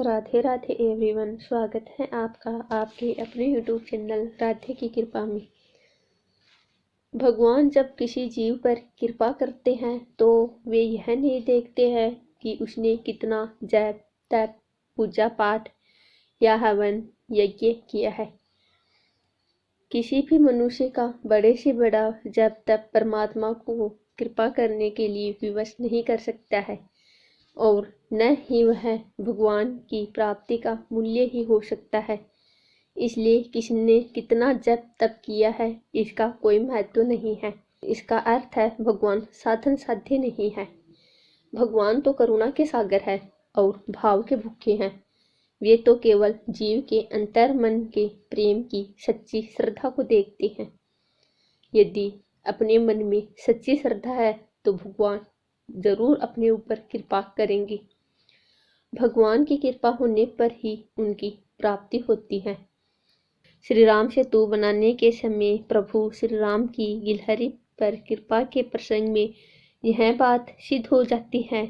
Radhe Radhe everyone, स्वागत है आपका आपके अपने यूट्यूब चैनल राधे की कृपा में। भगवान जब किसी जीव पर कृपा करते हैं तो वे यह नहीं देखते हैं कि उसने कितना जप तप पूजा पाठ या हवन यज्ञ किया है। किसी भी मनुष्य का बड़े से बड़ा जप तप परमात्मा को कृपा करने के लिए विवश नहीं कर सकता है और न ही वह भगवान की प्राप्ति का मूल्य ही हो सकता है। इसलिए किसने कितना जप तप किया है इसका कोई महत्व नहीं है। इसका अर्थ है भगवान साधन साध्य नहीं है। भगवान तो करुणा के सागर है और भाव के भूखे हैं। वे तो केवल जीव के अंतर मन के प्रेम की सच्ची श्रद्धा को देखते हैं। यदि अपने मन में सच्ची श्रद्धा है तो भगवान जरूर अपने ऊपर कृपा करेंगे। भगवान की कृपा होने पर ही उनकी प्राप्ति होती है। श्री राम सेतु बनाने के समय प्रभु श्री राम की गिलहरी पर कृपा के प्रसंग में यह बात सिद्ध हो जाती है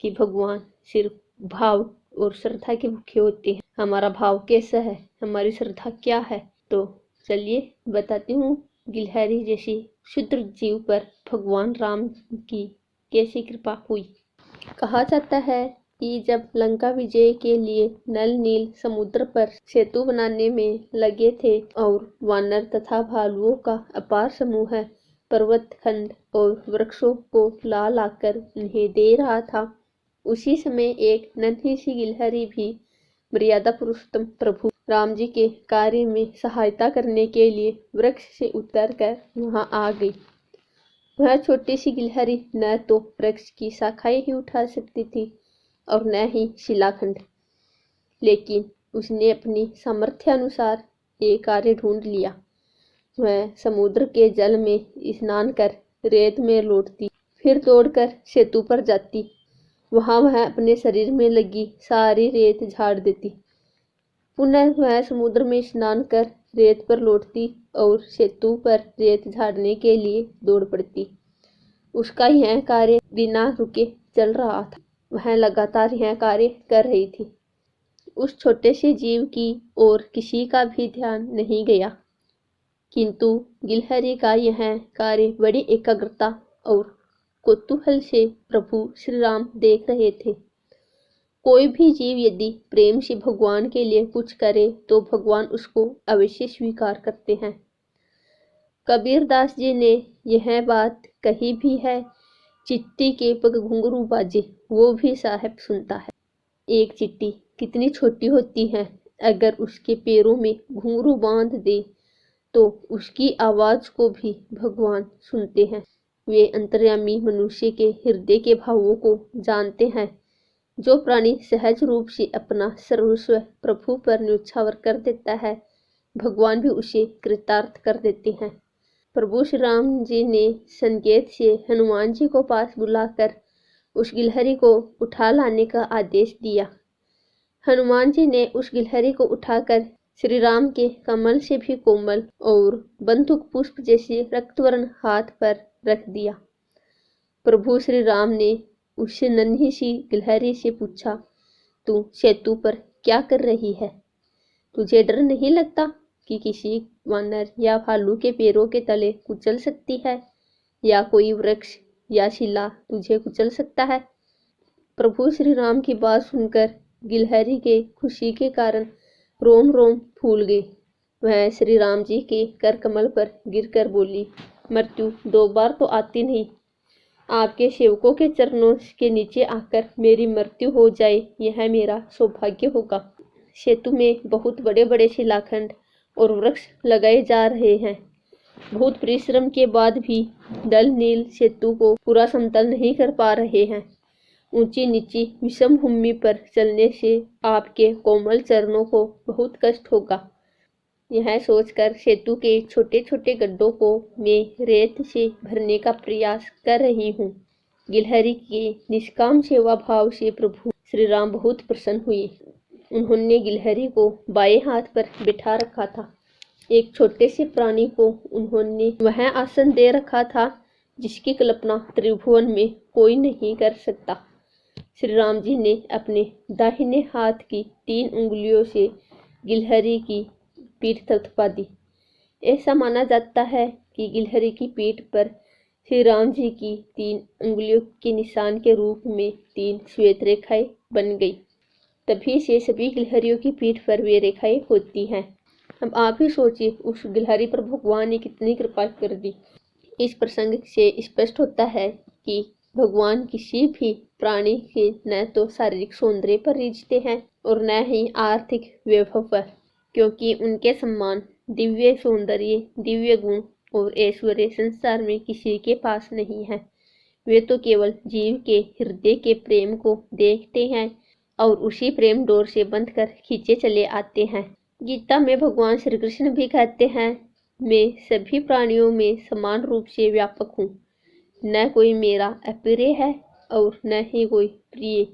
कि भगवान सिर्फ भाव और श्रद्धा के भूखे होते हैं। हमारा भाव कैसा है, हमारी श्रद्धा क्या है, तो चलिए बताती हूँ गिलहरी जैसी शुद्र जीव पर भगवान राम की कैसी कृपा हुई। कहा जाता है कि जब लंका विजय के लिए नल नील समुद्र पर सेतु बनाने में लगे थे और वानर तथा भालुओं का अपार समूह पर्वत खंड और वृक्षों को ला लाकर उन्हें दे रहा था, उसी समय एक नन्ही सी गिलहरी भी मर्यादा पुरुषोत्तम प्रभु राम जी के कार्य में सहायता करने के लिए वृक्ष से उतरकर वहां आ गई। वह छोटी सी गिलहरी न तो वृक्ष की शाखाएं ही उठा सकती थी और न ही शिलाखंड, लेकिन उसने अपनी सामर्थ्य अनुसार एक कार्य ढूंढ लिया। वह समुद्र के जल में स्नान कर रेत में लौटती, फिर दौड़कर सेतु पर जाती। वहां वह अपने शरीर में लगी सारी रेत झाड़ देती। पुनः वह समुद्र में स्नान कर रेत पर लौटती और सेतु पर रेत झाड़ने के लिए दौड़ पड़ती। उसका यह कार्य बिना रुके चल रहा था। वह लगातार यह कार्य कर रही थी। उस छोटे से जीव की ओर किसी का भी ध्यान नहीं गया, किंतु गिलहरी का यह कार्य बड़ी एकाग्रता और कौतूहल से प्रभु श्री राम देख रहे थे। कोई भी जीव यदि प्रेम से भगवान के लिए कुछ करे तो भगवान उसको अवश्य स्वीकार करते हैं। कबीरदास जी ने यह बात कही भी है, चिट्टी के पग घुंघरू बाजे वो भी साहब सुनता है। एक चिट्टी कितनी छोटी होती है, अगर उसके पैरों में घुंघरू बांध दे तो उसकी आवाज को भी भगवान सुनते हैं। वे अंतर्यामी मनुष्य के हृदय के भावों को जानते हैं। जो प्राणी सहज रूप से अपना सर्वस्व प्रभु पर न्यौछावर कर देता है, भगवान भी उसे कृतार्थ कर देते हैं। प्रभु श्री राम जी ने संकेत से हनुमान जी को पास बुलाकर उस गिलहरी को उठा लाने का आदेश दिया। हनुमान जी ने उस गिलहरी को उठाकर श्री राम के कमल से भी कोमल और बंधुक पुष्प जैसे रक्तवर्ण हाथ पर रख दिया। प्रभु श्री राम ने उससे नन्ही सी गिलहरी से पूछा, तू सेतु पर क्या कर रही है? तुझे डर नहीं लगता कि किसी वानर या भालू के पैरों के तले कुचल सकती है, या कोई वृक्ष या शिला तुझे कुचल सकता है? प्रभु श्री राम की बात सुनकर गिलहरी के खुशी के कारण रोम रोम फूल गए। वह श्री राम जी के कर कमल पर गिरकर बोली, मृत्यु दो बार तो आती नहीं। आपके सेवकों के चरणों के नीचे आकर मेरी मृत्यु हो जाए, यह मेरा सौभाग्य होगा। सेतु में बहुत बड़े बड़े शिलाखंड और वृक्ष लगाए जा रहे हैं। बहुत परिश्रम के बाद भी दल नील सेतु को पूरा समतल नहीं कर पा रहे हैं। ऊंची नीची विषम भूमि पर चलने से आपके कोमल चरणों को बहुत कष्ट होगा। यह सोचकर सेतु के छोटे छोटे गड्ढों को मैं रेत से भरने का प्रयास कर रही हूँ। गिलहरी के निष्काम सेवा भाव से प्रभु श्री राम बहुत प्रसन्न हुए। उन्होंने गिलहरी को बाएं हाथ पर बिठा रखा था। एक छोटे से प्राणी को उन्होंने वह आसन दे रखा था जिसकी कल्पना त्रिभुवन में कोई नहीं कर सकता। श्री राम जी ने अपने दाहिने हाथ की 3 उंगलियों से गिलहरी की पीठ थपथपा दी। ऐसा माना जाता है कि गिलहरी की पीठ पर श्री राम जी की 3 उंगलियों के निशान के रूप में 3 श्वेत रेखाएं बन गई। तभी से सभी गिलहरियों की पीठ पर वे रेखाएं होती हैं। अब आप ही सोचिए, उस गिलहरी पर भगवान ने कितनी कृपा कर दी। इस प्रसंग से स्पष्ट होता है कि भगवान किसी भी प्राणी के न तो शारीरिक सौंदर्य पर रीझते हैं और न ही आर्थिक वैभव पर, क्योंकि उनके समान दिव्य सौंदर्य, दिव्य गुण और ऐश्वर्य संसार में किसी के पास नहीं है। वे तो केवल जीव के हृदय के प्रेम को देखते हैं और उसी प्रेम डोर से बंधकर खींचे चले आते हैं। गीता में भगवान श्री कृष्ण भी कहते हैं, मैं सभी प्राणियों में समान रूप से व्यापक हूँ। न कोई मेरा अप्रिय है और न ही कोई प्रिय,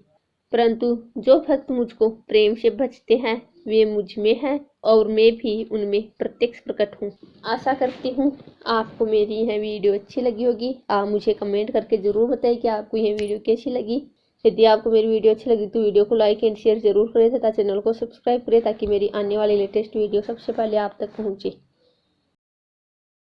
परंतु जो भक्त मुझको प्रेम से भजते हैं वे मुझ में हैं और मैं भी उनमें प्रत्यक्ष प्रकट हूँ। आशा करती हूँ आपको मेरी यह वीडियो अच्छी लगी होगी। आप मुझे कमेंट करके ज़रूर बताएं कि आपको यह वीडियो कैसी लगी। यदि आपको मेरी वीडियो अच्छी लगी तो वीडियो को लाइक एंड शेयर जरूर करें तथा चैनल को सब्सक्राइब करें ताकि मेरी आने वाली लेटेस्ट वीडियो सबसे पहले आप तक पहुँचे।